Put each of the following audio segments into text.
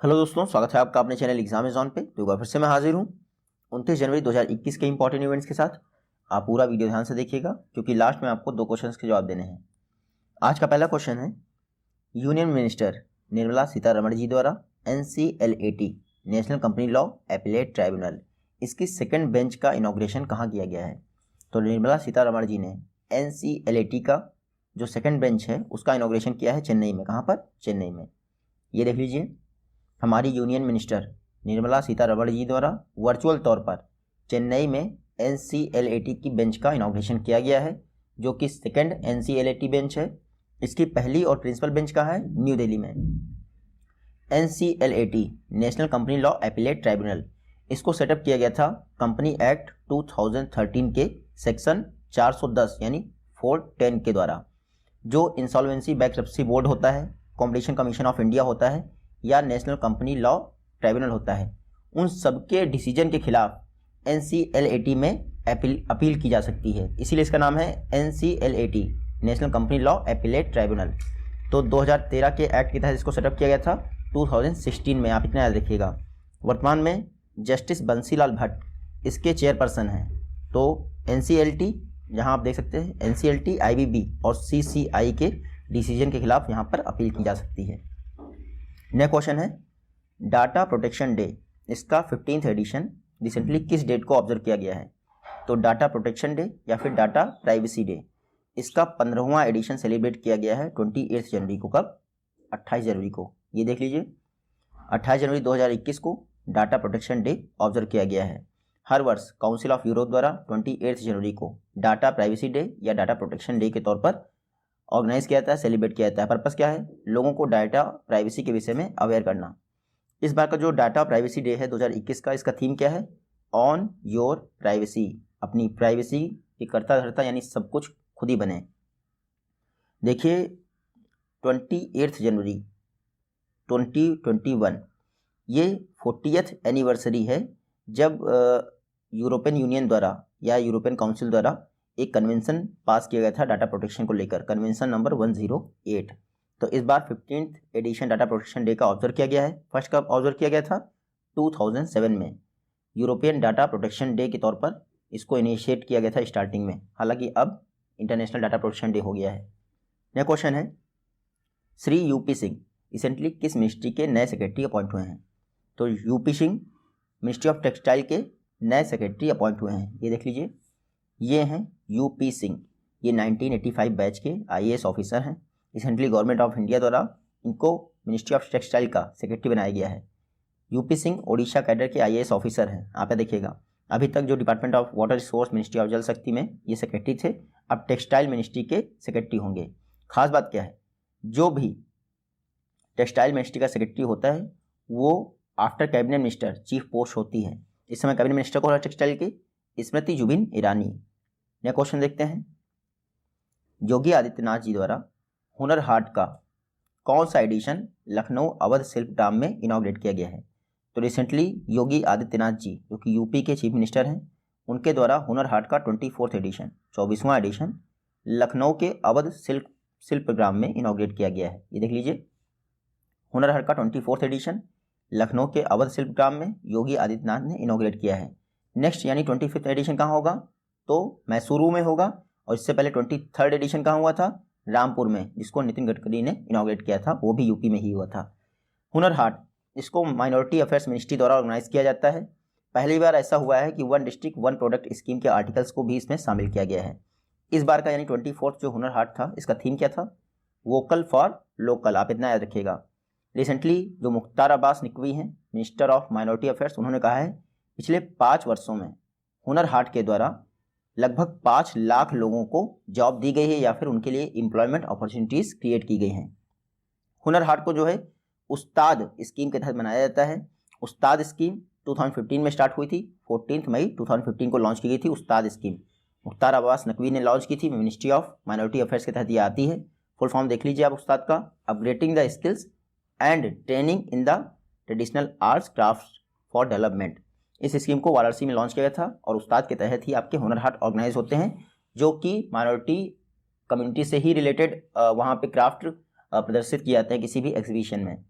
Hello दोस्तों, स्वागत है आपका अपने चैनल एग्जाम जोन पे। तो एक बार फिर से मैं हाजिर हूँ 29 जनवरी 2021 के इंपॉर्टेंट इवेंट्स के साथ। आप पूरा वीडियो ध्यान से देखिएगा क्योंकि लास्ट में आपको 2 क्वेश्चंस के जवाब देने हैं। आज का पहला क्वेश्चन है, यूनियन मिनिस्टर निर्मला सीतारमण जी द्वारा NCLAT national company law appellate tribunal इसकी सेकेंड बेंच का इनॉग्रेशन कहाँ किया गया है? तो निर्मला सीतारमण जी ने NCLAT का जो सेकेंड बेंच है उसका इनॉग्रेशन किया है चेन्नई में। कहाँ पर? चेन्नई में। ये देख लीजिए, हमारी यूनियन मिनिस्टर निर्मला सीतारमण जी द्वारा वर्चुअल तौर पर चेन्नई में NCLAT की बेंच का इनॉग्रेशन किया गया है, जो कि सेकेंड NCLAT बेंच है। इसकी पहली और प्रिंसिपल बेंच कहाँ है? न्यू दिल्ली में। NCLAT national company law appellate tribunal इसको सेटअप किया गया था कंपनी एक्ट 2013 के सेक्शन 410 यानी 410 के द्वारा। जो इंसॉल्वेंसी बैंक्रप्सी बोर्ड होता है, कॉम्पिटिशन कमीशन ऑफ इंडिया होता है या नेशनल कंपनी लॉ ट्राइब्यूनल होता है, उन सबके डिसीजन के खिलाफ NCLAT में अपील की जा सकती है। इसीलिए इसका नाम है NCLAT national company law appellate tribunal. तो 2013 के एक्ट के तहत इसको सेटअप किया गया था 2016 में। आप इतना याद रखिएगा। वर्तमान में जस्टिस बंसीलाल भट्ट इसके चेयरपर्सन हैं। तो NCLAT, जहां आप देख सकते हैं NCLAT, IBB और CCI के डिसीजन के खिलाफ यहाँ पर अपील की जा सकती है। नेक्स्ट क्वेश्चन है, डाटा प्रोटेक्शन डे इसका 15th एडिशन रिसेंटली किस डेट को ऑब्जर्व किया गया है? तो डाटा प्रोटेक्शन डे या फिर डाटा प्राइवेसी डे इसका 15वां एडिशन सेलिब्रेट किया गया है 28 जनवरी को। कब? 28 जनवरी को। ये देख लीजिए, 28 जनवरी 2021 को डाटा प्रोटेक्शन डे ऑब्जर्व किया गया है। हर वर्ष काउंसिल ऑफ यूरोप द्वारा 28 जनवरी को डाटा प्राइवेसी डे या डाटा प्रोटेक्शन डे के तौर पर ऑर्गेनाइज किया जाता है, सेलिब्रेट किया जाता है। पर्पस क्या है? लोगों को डाटा प्राइवेसी के विषय में अवेयर करना। इस बार का जो डाटा प्राइवेसी डे है 2021 का, इसका थीम क्या है? On your privacy. अपनी प्राइवेसी की कर्ता धर्ता यानी सब कुछ खुद ही बने। देखिए, 28 जनवरी 2021 ये 40th एनिवर्सरी है जब यूरोपियन यूनियन द्वारा या यूरोपियन काउंसिल द्वारा एक कन्वेंशन पास किया गया था डाटा प्रोटेक्शन को लेकर, कन्वेंशन नंबर 108। तो इस बार 15th edition data protection day का ऑब्जर्व किया गया है। फर्स्ट कब ऑब्जर्व किया गया था? 2007 में यूरोपियन डाटा प्रोटेक्शन डे के तौर पर इसको इनिशिएट किया गया था स्टार्टिंग में। हालांकि अब इंटरनेशनल डाटा प्रोटेक्शन डे हो गया है। नेक्स्ट क्वेश्चन है, श्री यूपी सिंह रिसेंटली किस मिनिस्ट्री के नए सेक्रेटरी अपॉइंट हुए हैं? तो UP Singh ministry of textile के नए सेक्रेटरी अपॉइंट हुए हैं। ये देख लीजिए, ये हैं यूपी सिंह। ये 1985 बैच के IAS ऑफिसर हैं। रिसेंटली गवर्नमेंट ऑफ इंडिया द्वारा इनको मिनिस्ट्री ऑफ टेक्सटाइल का सेक्रेटरी बनाया गया है। यूपी सिंह ओडिशा कैडर के IAS ऑफिसर हैं। आप ये देखिएगा, अभी तक जो department of water resource ministry of जल शक्ति में ये सेक्रेटरी थे, अब टेक्सटाइल मिनिस्ट्री के सेक्रेटरी होंगे। खास बात क्या है, जो भी टेक्सटाइल मिनिस्ट्री का सेक्रेटरी होता है वो after cabinet minister chief post होती है। इस समय कैबिनेट मिनिस्टर को टेक्सटाइल की स्मृति जुबिन ईरानी। नेक्स्ट क्वेश्चन देखते हैं, योगी आदित्यनाथ जी द्वारा हुनर हाट का कौन सा एडिशन लखनऊ अवध शिल्प ग्राम में इनॉग्रेट किया गया है? तो रिसेंटली योगी आदित्यनाथ जी, जो कि यूपी के चीफ मिनिस्टर हैं, उनके द्वारा हुनर हाट का 24th एडिशन 24वां एडिशन लखनऊ के अवध शिल्प ग्राम में इनॉग्रेट किया गया है। ये देख लीजिए, हुनर हाट का 24th एडिशन लखनऊ के अवध शिल्प ग्राम में योगी आदित्यनाथ ने इनॉग्रेट किया है। नेक्स्ट यानी 25th एडिशन कहाँ होगा? तो मैसूरू में होगा। और इससे पहले 23rd एडिशन कहाँ हुआ था? रामपुर में, जिसको नितिन गडकरी ने इनॉग्रेट किया था, वो भी यूपी में ही हुआ था। हुनर हाट इसको माइनॉरिटी अफेयर्स मिनिस्ट्री द्वारा ऑर्गेनाइज किया जाता है। पहली बार ऐसा हुआ है कि 1 डिस्ट्रिक्ट 1 प्रोडक्ट स्कीम के आर्टिकल्स को भी इसमें शामिल किया गया है। इस बार का यानी 24th जो हुनर हाट था, इसका थीम क्या था? Vocal for local. आप इतना याद रखिएगा। रिसेंटली जो मुख्तार अब्बास नकवी हैं, मिनिस्टर ऑफ माइनॉरिटी अफेयर्स, उन्होंने कहा है पिछले 5 वर्षों में हुनर हाट के द्वारा लगभग 5 लाख लोगों को जॉब दी गई है या फिर उनके लिए एम्प्लॉयमेंट अपॉर्चुनिटीज़ क्रिएट की गई हैं। हुनर हाट को जो है उस्ताद स्कीम के तहत बनाया जाता है। उस्ताद स्कीम 2015 में स्टार्ट हुई थी। 14 मई 2015 को लॉन्च की गई थी उस्ताद स्कीम। मुख्तार अब्बास नकवी ने लॉन्च की थी, मिनिस्ट्री ऑफ माइनॉरिटी अफेयर्स के तहत ये आती है। फुल फॉर्म देख लीजिए आप उस्ताद का, upgrading the skills and training in the traditional arts craft for development. इस स्कीम को वाराणसी में लॉन्च किया गया था और उस्ताद के तहत ही आपके हुनर हाट ऑर्गेनाइज होते हैं, जो कि माइनॉरिटी कम्युनिटी से ही रिलेटेड वहाँ पे क्राफ्ट प्रदर्शित किए जाते हैं किसी भी एग्जीबिशन में।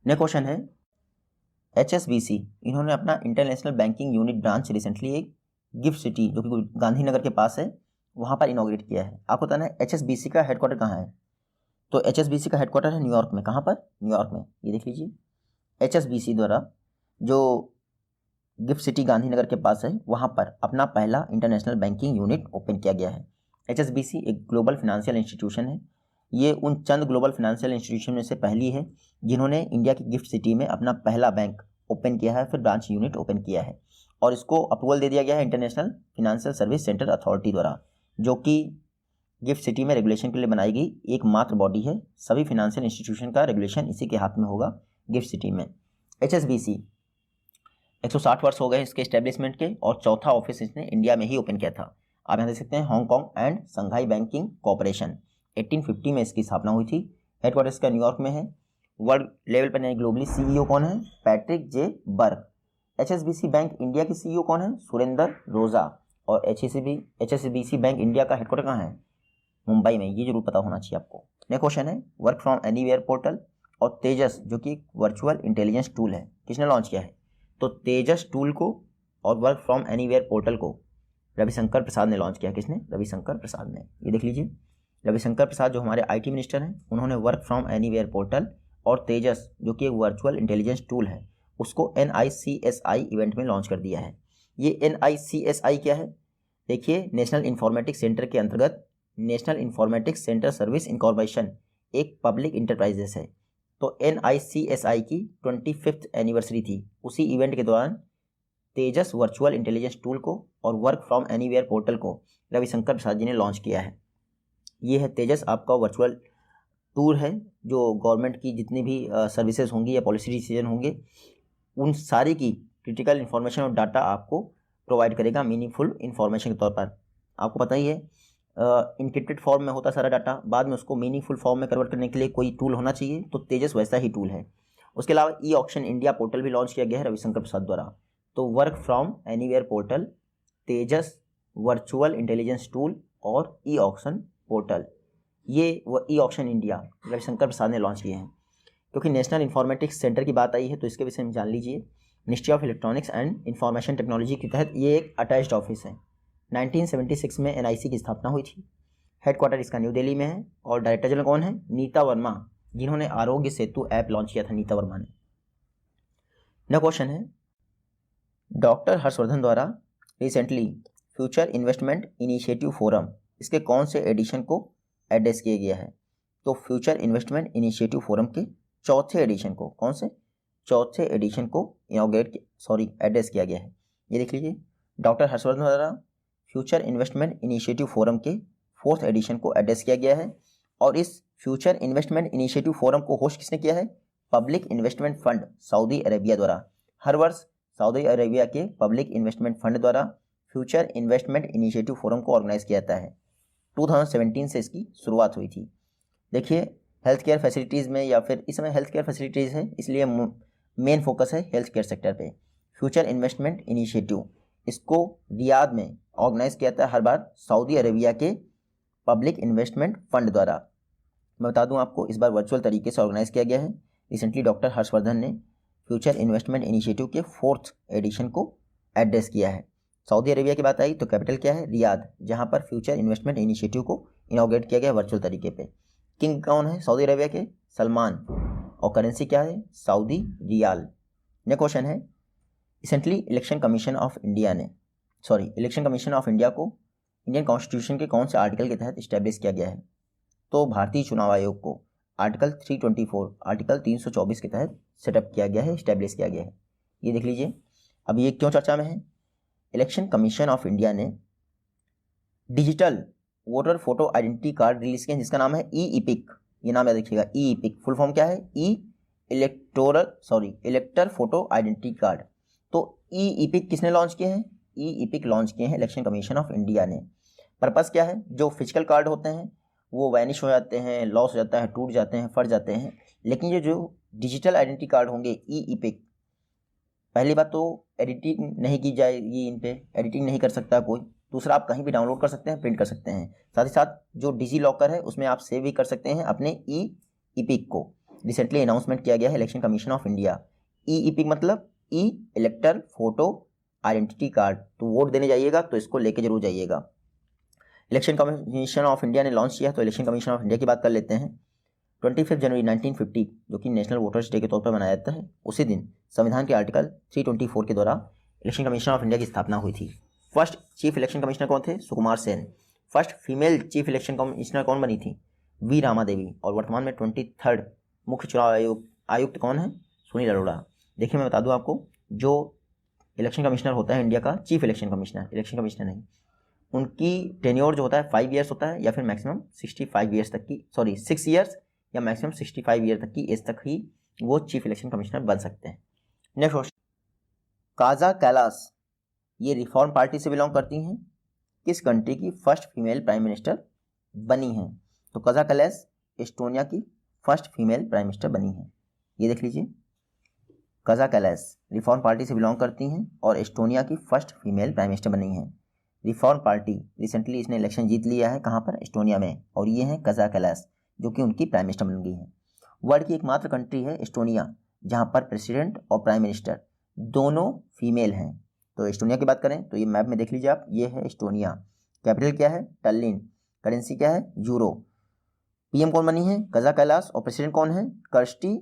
नेक्स्ट क्वेश्चन है HSBC, इन्होंने अपना international banking unit branch recently एक गिफ्ट सिटी जो कि गांधीनगर के पास है वहाँ पर इनॉग्रेट किया है। आपको बताना है HSBC का हेडक्वार्टर कहाँ है। तो HSBC का हेडक्वार्टर है न्यूयॉर्क में। कहाँ पर? न्यूयॉर्क में। ये देख लीजिए, HSBC द्वारा जो गिफ्ट सिटी गांधीनगर के पास है वहाँ पर अपना पहला इंटरनेशनल बैंकिंग यूनिट ओपन किया गया है। HSBC एक ग्लोबल फिनेंशियल इंस्टीट्यूशन है। ये उन चंद ग्लोबल फिनेंशियल इंस्टीट्यूशन में से पहली है जिन्होंने इंडिया की गिफ्ट सिटी में अपना पहला बैंक ओपन किया है, फिर ब्रांच यूनिट ओपन किया है, और इसको अप्रूवल दे दिया गया है international financial service centre authority द्वारा, जो कि गिफ्ट सिटी में रेगुलेशन के लिए बनाई गई एकमात्र बॉडी है। सभी फिनेंशियल इंस्टीट्यूशन का रेगुलेशन इसी के हाथ में होगा गिफ्ट सिटी में। HSBC 160 वर्ष हो गए इसके एस्टेब्लिशमेंट के, और चौथा ऑफिस इसने इंडिया में ही ओपन किया था। आप यहाँ देख सकते हैं Hong Kong and Shanghai banking corporation, 1850 में इसकी स्थापना हुई थी। हेडक्वार्टर इसका न्यूयॉर्क में है। वर्ल्ड लेवल पर नहीं, ग्लोबली CEO कौन है? पैट्रिक जे बर्ग। HSBC बैंक इंडिया के CEO कौन है? सुरेंद्र रोजा। और HSBC बैंक इंडिया का हेडक्वार्टर कहाँ है? मुंबई में। ये जरूर पता होना चाहिए आपको। नेक्स्ट क्वेश्चन है वर्क फ्रॉम एनीवेयर पोर्टल और तेजस जो कि वर्चुअल इंटेलिजेंस टूल है, किसने लॉन्च किया है? तो तेजस टूल को और वर्क फ्रॉम एनीवेयर पोर्टल को रविशंकर प्रसाद ने लॉन्च किया। किसने? रविशंकर प्रसाद ने। ये देख लीजिए, रविशंकर प्रसाद जो हमारे IT मिनिस्टर हैं, उन्होंने वर्क फ्रॉम एनीवेयर पोर्टल और तेजस जो कि एक वर्चुअल इंटेलिजेंस टूल है उसको NICSI इवेंट में लॉन्च कर दिया है। ये NICSI क्या है? देखिए, नेशनल इंफॉर्मेटिक्स सेंटर के अंतर्गत national informatics centre service incorporation एक पब्लिक इंटरप्राइजेस है। तो NICSI की 25th एनिवर्सरी थी। उसी इवेंट के दौरान तेजस वर्चुअल इंटेलिजेंस टूल को और वर्क फ्रॉम एनीवेयर पोर्टल को रविशंकर प्रसाद जी ने लॉन्च किया है। ये है तेजस, आपका वर्चुअल टूल है जो गवर्नमेंट की जितनी भी सर्विसेज होंगी या पॉलिसी डिसीजन होंगे उन सारी की क्रिटिकल इन्फॉर्मेशन और डाटा आपको प्रोवाइड करेगा मीनिंगफुल इन्फॉर्मेशन के तौर पर। आपको पता ही है इनक्रिप्टेड फॉर्म में होता सारा डाटा, बाद में उसको मीनिंगफुल फॉर्म में कन्वर्ट करने के लिए कोई टूल होना चाहिए, तो तेजस वैसा ही टूल है। उसके अलावा E-ऑक्शन इंडिया पोर्टल भी लॉन्च किया गया है रविशंकर प्रसाद द्वारा। तो work from anywhere portal, Tejas virtual intelligence tool और E-ऑक्शन पोर्टल, ये E-ऑक्शन इंडिया रविशंकर प्रसाद ने लॉन्च किए हैं। क्योंकि नेशनल इंफॉर्मेटिक्स सेंटर की बात आई है तो इसके विषय में जान लीजिए। Ministry of electronics and information technology के तहत ये एक अटैच्ड ऑफिस है। 1976 में NIC की स्थापना हुई थी। हेडक्वार्टर इसका न्यू दिल्ली में है और डायरेक्टर जनरल कौन है? नीता वर्मा, जिन्होंने आरोग्य सेतु ऐप लॉन्च किया था, नीता वर्मा ने। नेक्स्ट क्वेश्चन है डॉक्टर हर्षवर्धन द्वारा recently future investment initiative forum, इसके कौन से एडिशन को एड्रेस किया गया है? तो फ्यूचर इन्वेस्टमेंट इनिशिएटिव फोरम के चौथे एडिशन को, कौन से? चौथे एडिशन को एड्रेस किया गया है। ये देख लीजिए, डॉक्टर हर्षवर्धन द्वारा फ्यूचर इन्वेस्टमेंट इनिशिएटिव फोरम के 4th एडिशन को एड्रेस किया गया है। और इस फ्यूचर इन्वेस्टमेंट इनिशिएटिव फोरम को होस्ट किसने किया है? Public investment fund Saudi Arabia द्वारा। हर वर्ष सऊदी अरेबिया के पब्लिक इन्वेस्टमेंट फंड द्वारा फ्यूचर इन्वेस्टमेंट इनिशिएटिव फोरम को ऑर्गेनाइज किया जाता है। 2017 से इसकी शुरुआत हुई थी। देखिए, हेल्थ केयर फैसिलिटीज़ में, या फिर इस समय हेल्थ केयर फैसिलिटीज़ है इसलिए मेन फोकस है हेल्थ केयर सेक्टर पे। फ्यूचर इन्वेस्टमेंट इनिशिएटिव इसको रियाद में ऑर्गेनाइज किया जाता है हर बार सऊदी अरेबिया के पब्लिक इन्वेस्टमेंट फंड द्वारा। मैं बता दूं आपको, इस बार वर्चुअल तरीके से ऑर्गेनाइज किया गया है। रिसेंटली डॉक्टर हर्षवर्धन ने फ्यूचर इन्वेस्टमेंट इनिशिएटिव के 4th एडिशन को एड्रेस किया है। सऊदी अरेबिया की बात आई तो कैपिटल क्या है? रियाद, जहां पर फ्यूचर इन्वेस्टमेंट इनिशिएटिव को इनॉग्रेट किया गया वर्चुअल तरीके पे। किंग कौन है सऊदी अरेबिया के? सलमान। और करेंसी क्या है? Saudi riyal. नेक्स्ट क्वेश्चन है recently election commission of India को इंडियन कॉन्स्टिट्यूशन के कौन से आर्टिकल के तहत इस्टेब्लिश किया गया है? तो भारतीय चुनाव आयोग को आर्टिकल 324 के तहत सेटअप किया गया है, इस्टेब्लिश किया गया है। ये देख लीजिए, अब ये क्यों चर्चा में है? इलेक्शन कमीशन ऑफ इंडिया ने digital voter photo identity card release किया जिसका नाम है E-EPIC। ये नाम याद रखिएगा, E-EPIC फुल फॉर्म क्या है? इलेक्टर फोटो आइडेंटिटी कार्ड। तो E-EPIC किसने लॉन्च किए हैं? E-EPIC लॉन्च किए हैं इलेक्शन कमीशन ऑफ इंडिया ने। पर्पस क्या है? जो फिजिकल कार्ड होते हैं वो वैनिश हो जाते हैं, लॉस हो जाता है, टूट जाते हैं, फट जाते हैं, लेकिन ये जो डिजिटल आइडेंटिटी कार्ड होंगे E-EPIC, पहली बात तो एडिटिंग नहीं की जाएगी, इन पे एडिटिंग नहीं कर सकता कोई। दूसरा, आप कहीं भी डाउनलोड कर सकते हैं, प्रिंट कर सकते हैं। साथ ही साथ जो डिजी लॉकर है उसमें आप सेव भी कर सकते हैं अपने E-EPIC को। रिसेंटली अनाउंसमेंट किया गया है election commission of India. EEP मतलब ई इलेक्टर फोटो आइडेंटिटी कार्ड, तो वोट देने जाइएगा तो इसको लेके जरूर जाइएगा। इलेक्शन कमीशन ऑफ इंडिया ने लॉन्च किया, तो इलेक्शन कमीशन ऑफ इंडिया की बात कर लेते हैं। 25 जनवरी 1950 जो कि नेशनल वोटर्स डे के तौर पर मनाया जाता है, उसी दिन संविधान के आर्टिकल 324 के द्वारा इलेक्शन कमीशन ऑफ इंडिया की स्थापना हुई थी। फर्स्ट चीफ इलेक्शन कमिश्नर कौन थे? Sukumar Sen. First female chief election commissioner कौन बनी थी? वी रामा देवी। और वर्तमान में 23rd मुख्य चुनाव आयुक्त कौन है? सुनील अरोड़ा। देखिए मैं बता दूं आपको, जो इलेक्शन कमिश्नर होता है इंडिया का, chief election commissioner, election commissioner नहीं, उनकी टेन्योर जो होता है 5 ईयर्स होता है, या फिर मैक्सिमम 65 ईयर्स तक की, 6 ईयर्स या मैक्सिमम 65 ईयर तक की एज तक ही वो चीफ इलेक्शन कमिश्नर बन सकते हैं। नेक्स्ट क्वेश्चन, काजा कैलास ये रिफॉर्म पार्टी से बिलोंग करती हैं, किस कंट्री की फर्स्ट फीमेल प्राइम मिनिस्टर बनी हैं? तो काजा कैलास एस्टोनिया की फर्स्ट फीमेल प्राइम मिनिस्टर बनी हैं। ये देख लीजिए, काजा कैलास रिफॉर्म पार्टी से बिलोंग करती हैं और एस्टोनिया की फर्स्ट फीमेल प्राइम मिनिस्टर बनी हैं। रिफॉर्म पार्टी रिसेंटली इसने इलेक्शन जीत लिया है, कहाँ पर? एस्टोनिया में। और ये है काजा कैलास जो कि उनकी प्राइम मिनिस्टर बन गई है। वर्ल्ड की एकमात्र कंट्री है एस्टोनिया जहाँ पर प्रेसिडेंट और प्राइम मिनिस्टर दोनों फीमेल हैं। तो एस्टोनिया की बात करें तो ये मैप में देख लीजिए आप, ये है एस्टोनिया। कैपिटल क्या है? टल्लिन। करेंसी क्या है? यूरो। पीएम कौन बनी है? काजा कैलास। और प्रेसिडेंट कौन है? कर्स्टी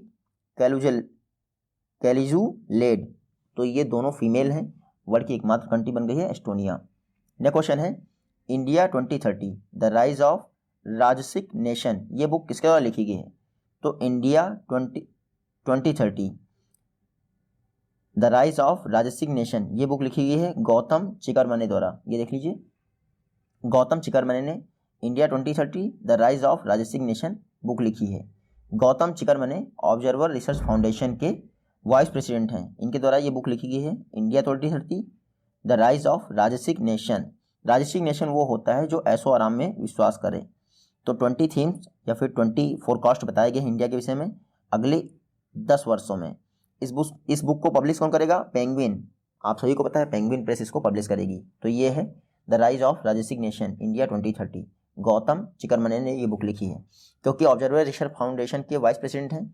कैलिजुलेड। तो ये दोनों फीमेल हैं। वर्ल्ड की एकमात्र कंट्री बन गई है एस्टोनिया। नेक्स्ट क्वेश्चन है, इंडिया 2030 द राइज ऑफ राजसिक नेशन, ये बुक किसके द्वारा लिखी गई है? तो इंडिया 2030 द राइज ऑफ राजसिक नेशन, ये बुक लिखी गई है गौतम चिकरमने द्वारा। ये देख लीजिए, गौतम चिकरमने ने इंडिया 2030 द राइज ऑफ राजसिक नेशन बुक लिखी है। गौतम चिकरमने ऑब्जर्वर रिसर्च फाउंडेशन के वाइस प्रेसिडेंट हैं, इनके द्वारा ये बुक लिखी गई है इंडिया 2030 द राइज ऑफ राजसिक नेशन। राजसिक नेशन वो होता है जो ऐशो आराम में विश्वास करे। तो 20 थीम्स या फिर 20 फोरकास्ट बताए गए इंडिया के विषय में अगले 10 वर्षों में। इस बुक को पब्लिश कौन करेगा? पेंगुइन। आप सभी को पता है पेंगुइन प्रेस इसको पब्लिश करेगी। तो ये है द राइज ऑफ राजसिक नेशन इंडिया 2030, गौतम चिकरमने ने ये बुक लिखी है। क्योंकि ऑब्जर्वर रिसर्च फाउंडेशन के वाइस प्रेसिडेंट हैं,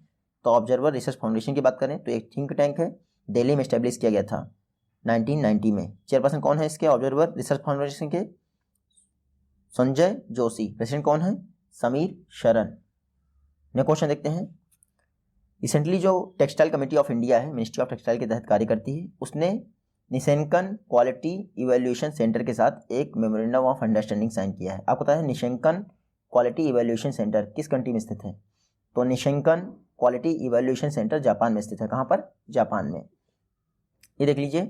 तो ऑब्जर्वर रिसर्च फाउंडेशन की बात करें तो एक थिंक टैंक है, दिल्ली में इस्टेब्लिश किया गया था 1990 में। चेयरपर्सन कौन है इसके ऑब्जर्वर रिसर्च फाउंडेशन के? संजय जोशी। प्रेसिडेंट कौन है? समीर शरण। नेक्स्ट क्वेश्चन देखते हैं, रिसेंटली जो टेक्सटाइल कमेटी ऑफ इंडिया है, मिनिस्ट्री ऑफ टेक्सटाइल के तहत कार्य करती है, उसने निशंकन क्वालिटी इवैल्यूएशन सेंटर के साथ एक मेमोरेंडम ऑफ अंडरस्टैंडिंग साइन किया है। आपको पता है निशंकन क्वालिटी इवैल्यूएशन सेंटर किस कंट्री में स्थित है? तो निशंकन क्वालिटी इवैल्यूएशन सेंटर जापान में स्थित है। कहाँ पर? जापान में। ये देख लीजिए,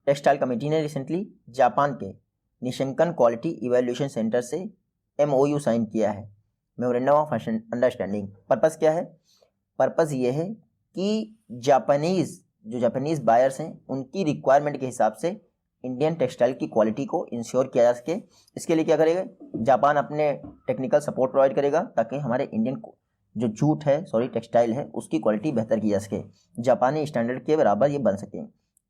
टेक्सटाइल कमेटी ने रिसेंटली जापान के निशंकन क्वालिटी इवैल्यूएशन सेंटर से MOU साइन किया है, मेमोरेंडम ऑफ अंडरस्टैंडिंग। पर्पस क्या है? पर्पस ये है कि जापानीज बायर्स हैं उनकी रिक्वायरमेंट के हिसाब से इंडियन टेक्सटाइल की क्वालिटी को इंश्योर किया जा सके। इसके लिए क्या करेगा? जापान अपने टेक्निकल सपोर्ट प्रोवाइड करेगा ताकि हमारे इंडियन जो टेक्सटाइल है उसकी क्वालिटी बेहतर की जा सके, जापानी स्टैंडर्ड के बराबर ये बन सके।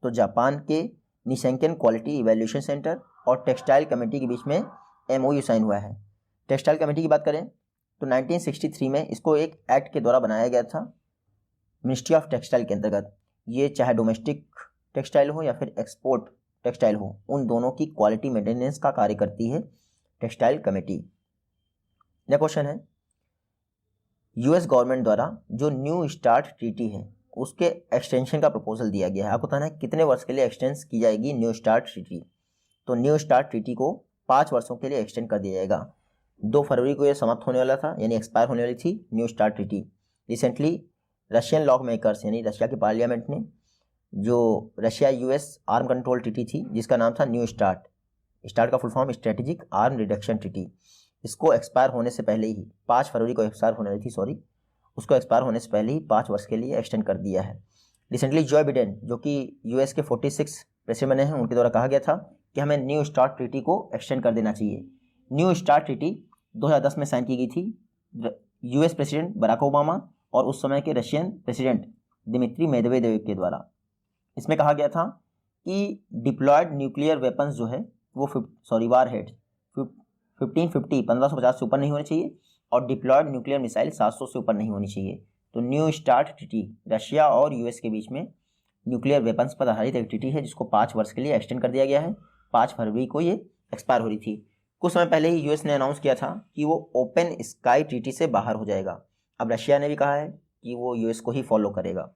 तो जापान के निशंकन क्वालिटी इवैल्यूएशन सेंटर और टेक्सटाइल कमेटी के बीच में MOU साइन हुआ है। टेक्सटाइल कमेटी की बात करें तो 1963 में इसको एक एक्ट के द्वारा बनाया गया था मिनिस्ट्री ऑफ टेक्सटाइल के अंतर्गत। ये चाहे डोमेस्टिक टेक्सटाइल हो या फिर एक्सपोर्ट टेक्सटाइल हो, उन दोनों की क्वालिटी मेंटेनेंस का कार्य करती है टेक्सटाइल कमेटी। नेक्स्ट क्वेश्चन है, US गवर्नमेंट द्वारा जो न्यू स्टार्ट ट्रीटी है उसके एक्सटेंशन का प्रपोजल दिया गया है। आपको बताना है कितने वर्ष के लिए एक्सटेंड की जाएगी न्यू स्टार्ट ट्रीटी? तो न्यू स्टार्ट ट्रीटी को 5 वर्षों के लिए एक्सटेंड कर दिया जाएगा। 2 फरवरी को यह समाप्त होने वाला था, यानी एक्सपायर होने वाली थी new start treaty. Recently Russian law makers यानी रशिया की पार्लियामेंट ने जो Russia US arm control treaty थी जिसका नाम था न्यू स्टार्ट का full form strategic arm reduction treaty, इसको एक्सपायर होने से पहले ही 5 फरवरी को एक्सपायर होने वाली थी, उसको एक्सपायर होने से पहले ही 5 वर्ष के लिए एक्सटेंड कर दिया है। रिसेंटली जो बिडेन जो कि US के 46 प्रेसिडेंट बने हैं उनके द्वारा कहा गया था कि हमें न्यू स्टार्ट ट्रीटी को एक्सटेंड कर देना चाहिए। न्यू स्टार्ट ट्रीटी 2010 में साइन की गई थी US प्रेसिडेंट बराक ओबामा और उस समय के रशियन प्रेसिडेंट दिमित्री मेदवेदेव के द्वारा। इसमें कहा गया था कि डिप्लॉयड न्यूक्लियर वेपन्स जो है वो वार हेड्स 1550 से ऊपर नहीं होने चाहिए और डिप्लॉयड न्यूक्लियर मिसाइल 700 से ऊपर नहीं होनी चाहिए। तो न्यू स्टार्ट ट्रीटी रशिया और यूएस के बीच में न्यूक्लियर वेपन्स पर आधारित एक ट्रीटी है जिसको 5 वर्ष के लिए एक्सटेंड कर दिया गया है। 5 फरवरी को ये एक्सपायर हो रही थी। कुछ समय पहले ही यूएस ने अनाउंस किया था कि वो ओपन स्काई ट्रीटी से बाहर हो जाएगा। अब रशिया ने भी कहा है कि वो यूएस को ही फॉलो करेगा।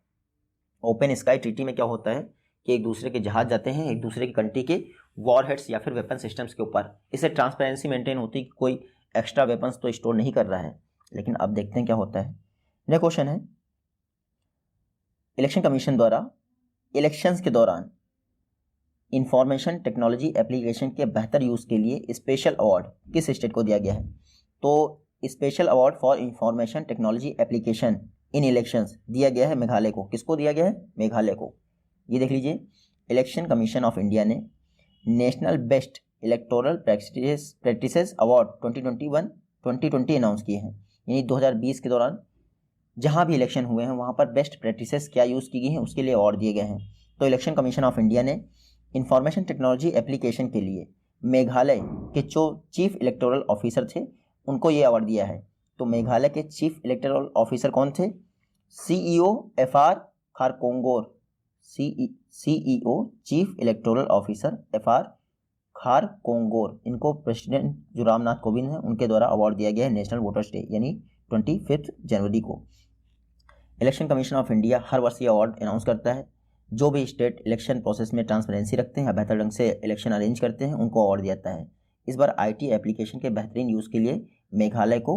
ओपन स्काई ट्रीटी में क्या होता है कि एक दूसरे के जहाज जाते हैं एक दूसरे की कंट्री के वॉरहेड्स या फिर वेपन सिस्टम्स के ऊपर। इससे ट्रांसपेरेंसी मेंटेन होती है कि कोई एक्स्ट्रा वेपन्स तो स्टोर नहीं कर रहा है। लेकिन अब देखते हैं क्या होता है। नेक्स्ट क्वेश्चन है, इलेक्शन कमीशन द्वारा इलेक्शंस के दौरान इंफॉर्मेशन टेक्नोलॉजी एप्लीकेशन के बेहतर यूज़ के लिए स्पेशल अवार्ड किस स्टेट को दिया गया है? तो special award for information technology application in elections दिया गया है मेघालय को। किसको दिया गया है? मेघालय को। ये देख लीजिए, इलेक्शन कमीशन ऑफ इंडिया ने national best electoral practices award 2020 announce किए हैं। यानी 2020 के दौरान जहाँ भी इलेक्शन हुए हैं वहाँ पर बेस्ट प्रैक्टिसेस क्या यूज़ की गई हैं उसके लिए अवार्ड दिए गए हैं। तो इलेक्शन कमीशन ऑफ इंडिया ने इंफॉर्मेशन टेक्नोलॉजी एप्लीकेशन के लिए मेघालय के जो चीफ इलेक्टोरल ऑफिसर थे उनको ये अवार्ड दिया है। तो मेघालय के चीफ इलेक्टोरल ऑफिसर कौन थे? CEO FR Kharkongor. CEO chief electoral officer FR Kharkongor. इनको प्रेसिडेंट जो रामनाथ कोविंद हैं उनके द्वारा अवार्ड दिया गया है नेशनल वोटर्स डे यानी 25 जनवरी को। इलेक्शन कमीशन ऑफ इंडिया हर वर्ष ये अवार्ड अनाउंस करता है। जो भी स्टेट इलेक्शन प्रोसेस में ट्रांसपेरेंसी रखते हैं या बेहतर ढंग से इलेक्शन अरेंज करते हैं उनको अवार्ड दिया है। इस बार IT एप्लीकेशन के बेहतरीन यूज़ के लिए मेघालय को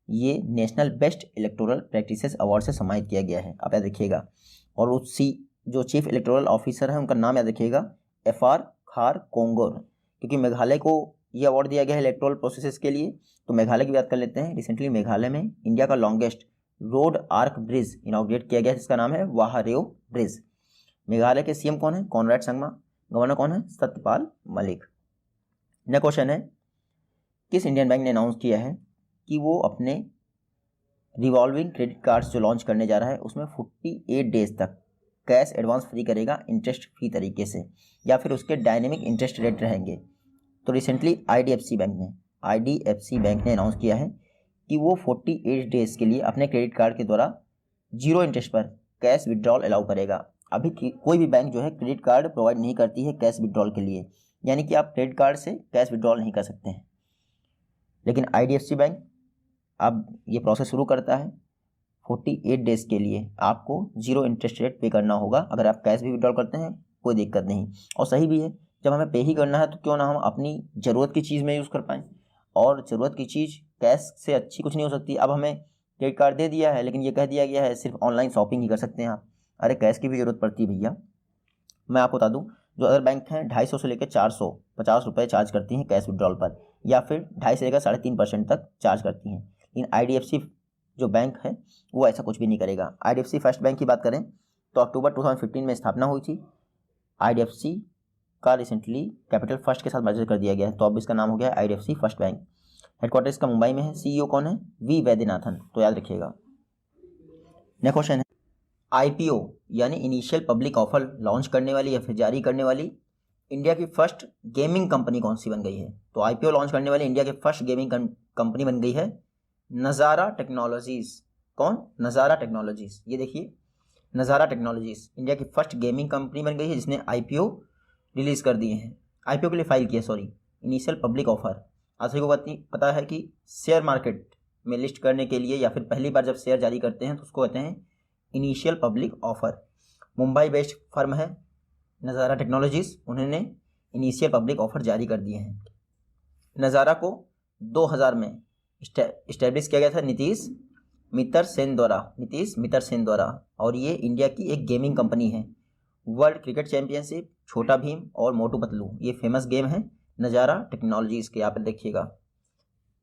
ये national best electoral practices award से सम्मानित किया गया है। आप याद रखिएगा। और उसी जो चीफ इलेक्टोरल ऑफिसर है उनका नाम याद रखिएगा, FR खारकोंगोर, क्योंकि मेघालय को ये अवार्ड दिया गया है इलेक्टोरल प्रोसेसेस के लिए। तो मेघालय की बात कर लेते हैं। रिसेंटली मेघालय में इंडिया का longest road arch bridge inaugurate किया गया जिसका नाम है वाहरेओ ब्रिज। मेघालय के CM कौन है? कॉनराड संगमा। गवर्नर कौन है? सत्यपाल मलिक। नेक्स्ट क्वेश्चन है, किस इंडियन बैंक ने अनाउंस किया है कि वो अपने रिवॉल्विंग क्रेडिट कार्ड्स जो लॉन्च करने जा रहा है उसमें 48 डेज तक कैश एडवांस फ्री करेगा इंटरेस्ट फ्री तरीके से, या फिर उसके डायनेमिक इंटरेस्ट रेट रहेंगे? तो रिसेंटली IDFC बैंक ने अनाउंस किया है कि वो 48 डेज के लिए अपने क्रेडिट कार्ड के द्वारा 0 इंटरेस्ट पर कैश विड्रॉल अलाउ करेगा। अभी कोई भी बैंक जो है क्रेडिट कार्ड प्रोवाइड नहीं करती है कैश विड्रॉल के लिए, यानी कि आप क्रेडिट कार्ड से कैश विड्रॉल नहीं कर सकते हैं। लेकिन IDFC बैंक अब ये प्रोसेस शुरू करता है। 48 डेज़ के लिए आपको 0 इंटरेस्ट रेट पे करना होगा। अगर आप कैश भी विड्रॉल करते हैं कोई दिक्कत नहीं, और सही भी है। जब हमें पे ही करना है तो क्यों ना हम अपनी ज़रूरत की चीज़ में यूज़ कर पाएँ, और ज़रूरत की चीज़ कैश से अच्छी कुछ नहीं हो सकती। अब हमें क्रेडिट कार्ड दे दिया है लेकिन ये कह दिया गया है सिर्फ ऑनलाइन शॉपिंग ही कर सकते हैं आप। अरे कैश की भी ज़रूरत पड़ती है भैया। मैं आपको बता दूं, जो अदर बैंक हैं 250 से लेकर 450 रुपये चार्ज करती हैं कैश विड्रॉल पर, या फिर 2.5 से लेकर 3.5% तक चार्ज करती हैं। लेकिन IDFC जो बैंक है वो ऐसा कुछ भी नहीं करेगा। IDFC फर्स्ट बैंक की बात करें तो अक्टूबर 2015 में स्थापना हुई थी। IDFC का रिसेंटली कैपिटल फर्स्ट के साथ मर्जर कर दिया गया है, तो अब इसका नाम हो गया है IDFC फर्स्ट बैंक। हेडक्वार्टर इसका मुंबई में है। CEO कौन है? V वैद्यनाथन, तो याद रखिएगा। नेक्स्ट क्वेश्चन है, IPO यानी इनिशियल पब्लिक ऑफर लॉन्च करने वाली या फिर जारी करने वाली इंडिया की फर्स्ट गेमिंग कंपनी कौन सी बन गई है? तो IPO लॉन्च करने वाली इंडिया की फर्स्ट गेमिंग कंपनी बन गई है नज़ारा टेक्नोलॉजीज़। कौन? नज़ारा टेक्नोलॉजीज़। ये देखिए, नज़ारा टेक्नोलॉजीज़ इंडिया की फर्स्ट गेमिंग कंपनी बन गई है जिसने IPO रिलीज़ कर दिए हैं, IPO के लिए फाइल किया, इनिशियल पब्लिक ऑफर। आप सभी को पता है कि शेयर मार्केट में लिस्ट करने के लिए या फिर पहली बार जब शेयर जारी करते हैं तो उसको कहते हैं initial public offer. Mumbai based firm है नज़ारा टेक्नोलॉजीज़, उन्होंने इनिशियल पब्लिक ऑफर जारी कर दिए हैं। नज़ारा को 2000 में इस्टेब्लिश किया गया था नीतीश मित्तर सेन द्वारा, और ये इंडिया की एक गेमिंग कंपनी है। वर्ल्ड क्रिकेट चैंपियनशिप, छोटा भीम और मोटू पतलू ये फेमस गेम है नज़ारा टेक्नोलॉजीज़ के। यहाँ पर देखिएगा।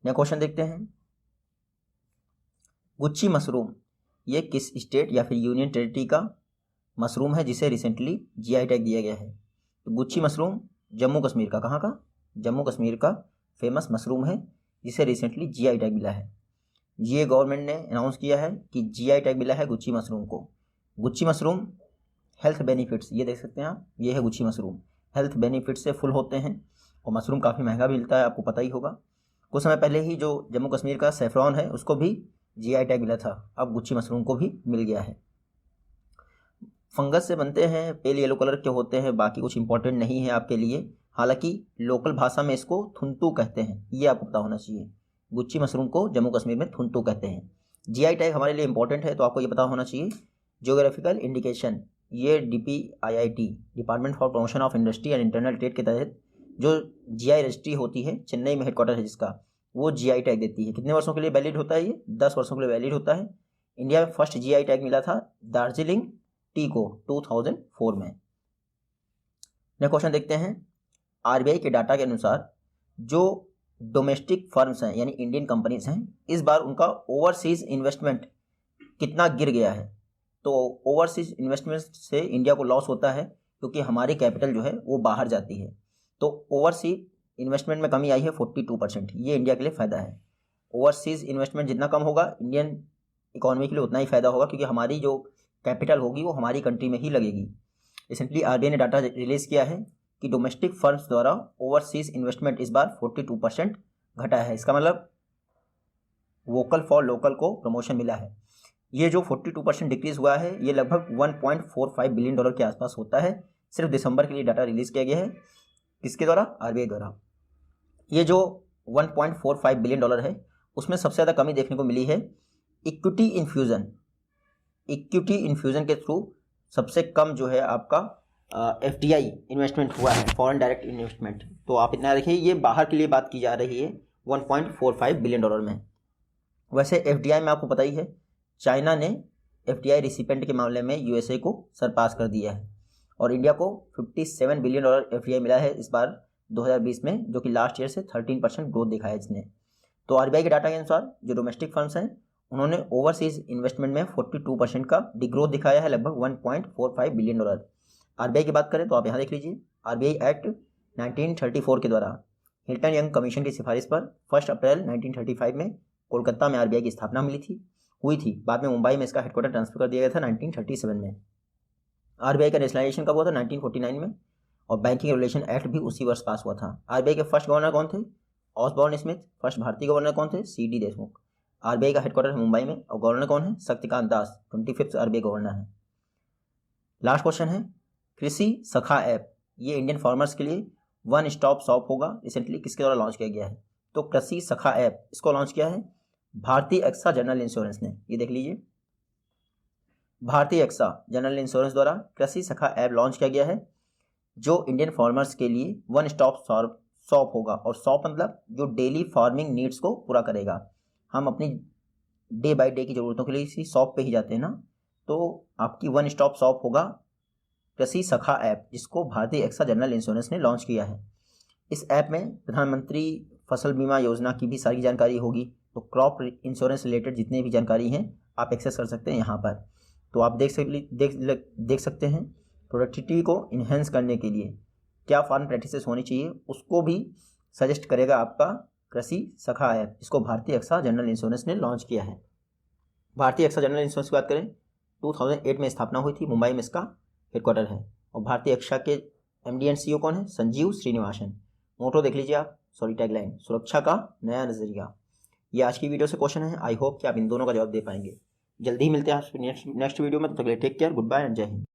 नेक्स्ट क्वेश्चन देखते हैं, गुच्ची मशरूम ये किस स्टेट या फिर यूनियन टेरिटरी का मशरूम है जिसे रिसेंटली GI टैग दिया गया है? तो गुच्ची मशरूम जम्मू कश्मीर का, कहाँ का? जम्मू कश्मीर का फेमस मशरूम है जिसे रिसेंटली GI टैग मिला है। ये गवर्नमेंट ने अनाउंस किया है कि GI टैग मिला है गुच्ची मशरूम को। गुच्ची मशरूम हेल्थ बेनिफिट्स, ये देख सकते हैं आप, ये है गुच्ची मशरूम, हेल्थ बेनिफिट्स से फुल होते हैं और मशरूम काफ़ी महंगा भी मिलता है, आपको पता ही होगा। कुछ समय पहले ही जो जम्मू कश्मीर का सेफ्रॉन है उसको भी जीआई टैग मिला था, अब गुच्ची मशरूम को भी मिल गया है। फंगस से बनते हैं, पेल येलो कलर के होते हैं, बाकी कुछ इंपॉर्टेंट नहीं है आपके लिए। हालांकि लोकल भाषा में इसको थुनतू कहते हैं, ये आपको पता होना चाहिए। गुच्ची मशरूम को जम्मू कश्मीर में थुनतू कहते हैं। जीआई टैग हमारे लिए इंपॉर्टेंट है, तो आपको ये पता होना चाहिए। ज्योग्राफिकल इंडिकेशन, ये DPIIT, department for promotion of industry and internal trade के तहत जो जीआई रजिस्ट्री होती है, चेन्नई में हेडक्वार्टर है जिसका, वो जीआई टैग देती है। कितने वर्षों के लिए वैलिड होता है ये? 10 वर्षों के लिए वैलिड होता है। इंडिया में फर्स्ट जीआई टैग मिला था दार्जिलिंग टी को 2004 में। नेक्स्ट क्वेश्चन देखते हैं। आरबीआई के डाटा के अनुसार जो डोमेस्टिक फर्म्स हैं यानी इंडियन कंपनीज हैं, इस बार उनका ओवरसीज इन्वेस्टमेंट कितना गिर गया है। तो ओवरसीज इन्वेस्टमेंट से इंडिया को लॉस होता है क्योंकि हमारी कैपिटल जो है वो बाहर जाती है। तो ओवरसीज इन्वेस्टमेंट में कमी आई है 42%, ये इंडिया के लिए फ़ायदा है। ओवरसीज इन्वेस्टमेंट जितना कम होगा इंडियन इकोनॉमी के लिए उतना ही फ़ायदा होगा, क्योंकि हमारी जो कैपिटल होगी वो हमारी कंट्री में ही लगेगी। रिसेंटली आरबीआई ने डाटा रिलीज़ किया है कि डोमेस्टिक फर्म्स द्वारा ओवरसीज इन्वेस्टमेंट इस बार 42% घटा है। इसका मतलब वोकल फॉर लोकल को प्रमोशन मिला है। ये जो 42% डिक्रीज हुआ है ये लगभग $1.45 बिलियन के आसपास होता है। सिर्फ दिसंबर के लिए डाटा रिलीज़ किया गया है, किसके द्वारा? आरबीआई द्वारा। ये जो $1.45 बिलियन है उसमें सबसे ज़्यादा कमी देखने को मिली है इक्विटी इन्फ्यूज़न। इक्विटी इन्फ्यूज़न के थ्रू सबसे कम जो है आपका FDI इन्वेस्टमेंट हुआ है, फॉरेन डायरेक्ट इन्वेस्टमेंट। तो आप इतना देखिए, ये बाहर के लिए बात की जा रही है 1.45 बिलियन डॉलर में। वैसे FDI में आपको पता ही है, चाइना ने FDI रिसिपेंट के मामले में USA को सरपास कर दिया है और इंडिया को $57 बिलियन FDI मिला है इस बार 2020 में, जो कि लास्ट ईयर से 13% ग्रोथ दिखाया है इसने। तो आरबीआई के डाटा के अनुसार जो डोमेस्टिक फर्म्स हैं उन्होंने ओवरसीज इन्वेस्टमेंट में 42% का डिग्रोथ दिखाया है, लगभग $1.45 बिलियन। आरबीआई की बात करें तो आप यहाँ देख लीजिए, आरबीआई एक्ट 1934 के द्वारा हिल्टन यंग कमीशन की सिफारिश पर 1 अप्रैल 1935 में कोलकाता में आरबीआई की स्थापना हुई थी। बाद में मुंबई में इसका हेडक्वार्टर ट्रांसफर कर दिया गया था 1937 में। आरबीआई का नेशनलाइजेशन कब हुआ था? 1949 में। और बैंकिंग रेगुलेशन एक्ट भी उसी वर्ष पास हुआ था। आरबीआई के फर्स्ट गवर्नर कौन थे? Osborne Smith. फर्स्ट भारतीय गवर्नर कौन थे? CD देशमुख। आरबीआई का हेडक्वार्टर है मुंबई में और गवर्नर कौन है? Shaktikanta Das, 25th RBI governor है। लास्ट क्वेश्चन है कृषि सखा ऐप, ये इंडियन फार्मर्स के लिए वन स्टॉप शॉप होगा। रिसेंटली किसके द्वारा लॉन्च किया गया है? तो कृषि सखा ऐप, इसको लॉन्च किया है भारतीय एक्सा जनरल इंश्योरेंस ने। ये देख लीजिए, भारतीय एक्सा जनरल इंश्योरेंस द्वारा कृषि सखा ऐप लॉन्च किया गया है, जो इंडियन फार्मर्स के लिए वन स्टॉप शॉप होगा। और शॉप मतलब जो डेली फार्मिंग नीड्स को पूरा करेगा। हम अपनी डे बाय डे की ज़रूरतों के लिए इसी शॉप पे ही जाते हैं ना, तो आपकी वन स्टॉप शॉप होगा कृषि सखा ऐप, जिसको भारतीय एक्सा जनरल इंश्योरेंस ने लॉन्च किया है। इस ऐप में प्रधानमंत्री फसल बीमा योजना की भी सारी जानकारी होगी। तो क्रॉप इंश्योरेंस रिलेटेड जितने भी जानकारी हैं आप एक्सेस कर सकते हैं यहाँ पर। तो आप देख सकते हैं प्रोडक्टिविटी को इन्हेंस करने के लिए क्या फार्म प्रैक्टिसेस होनी चाहिए, उसको भी सजेस्ट करेगा आपका कृषि सखा ऐप, जिसको भारतीय एक्सा जनरल इंश्योरेंस ने लॉन्च किया है। भारतीय एक्सा जनरल इंश्योरेंस की बात करें 2008 में स्थापना हुई थी, मुंबई में इसका हेडक्वार्टर है। और भारतीय एक्सा के MD एंड CEO कौन है? संजीव श्रीनिवासन। मोटो देख लीजिए आप, टैगलाइन, सुरक्षा का नया नजरिया। ये आज की वीडियो से क्वेश्चन है। आई होप कि आप इन दोनों का जवाब दे पाएंगे। जल्दी ही मिलते हैं नेक्स्ट वीडियो में। तब तक के लिए take care, good bye and जय हिंद।